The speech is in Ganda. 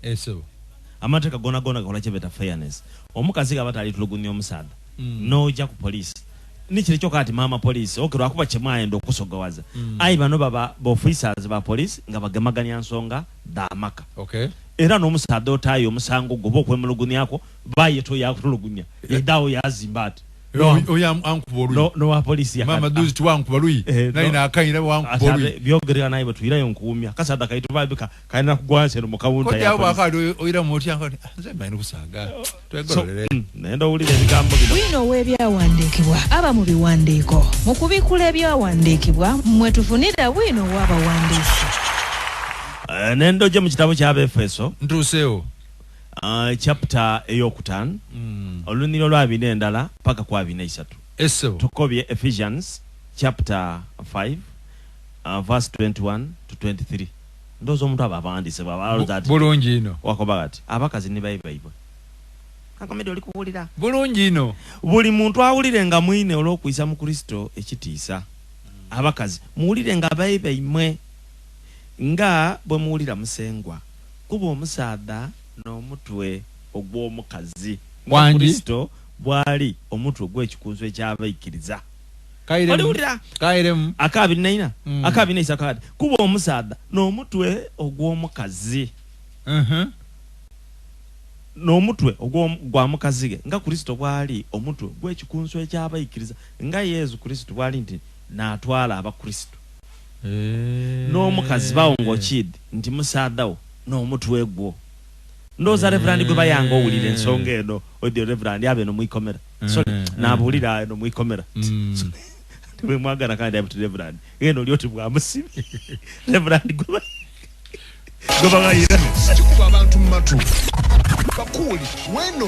eso amateka gona gakola kyebeta fairness omukazi gabata alitulugunya omusaada noja ku police nikire kyo kati mama police okero akuba kyemwaenda okusogowaza ai bano baba officers ba police nga bagemaganya nsonga damaka okay era n'omusaada otayo omusango gobo okwemulugunyako bayeto yakutulugunya edawo yazimbati oyam ankuboru no wa police ya mama duzi twankubaruyi nayi nakayira wankuboru byogerera nayi batwirayo nkuumya kasada kaitu babika kaina kugwanse no mukawunta ya ko akali oyira moti yankani nze mbayina kusaga twegolere nenda ulire ebigambo bino wino webyawandiikibwa aba mu biwandiiko mu kubikula ebyawandiikibwa mwe tufunira wino w'abawandiisi nendo je mu kitabo kya Efeso ntuseo chapter eyokutano oluniro lwa bine endala paka kwa bine isatu eso tukobye Ephesians chapter 5 verse 21 to 23 ndozo omuntu abavandise babalozati bulungi ino wakobagati abakazi ni bayibayibwe kakomedi oli kuwulira bulungi ino buli muntu awulire nga mwine olw'okuyisa mu Kristo ekitiisa abakazi muwulire nga bayibayimwe nga bwe muwulira musengwa kuba omusaada n'omutwe ogw'omukazi Kristo bwali omutwe gw'ekikunzo ekyabaikiriza kairemu akabinaina akabinaisa kadi kuba omusaada n'omutwe ogw'omukazi n'omutwe ogwa mukazi nga Kristo bwali omutwe gw'ekikunzo ekyabaikiriza nga Yesu Kristo bwali nti n'atwala abakristo n'omukazi bawongo kid nti musaadawo n'omutwe gwo ndoza reverend gwe bayanga owulira ensonga eno odi reverend yabe no mwikomera sorry nabulira no mwikomera twe mwagana kandi abitu reverend eno lyoti bwa musibi reverend gwe bagayira abantu matu bakuli weno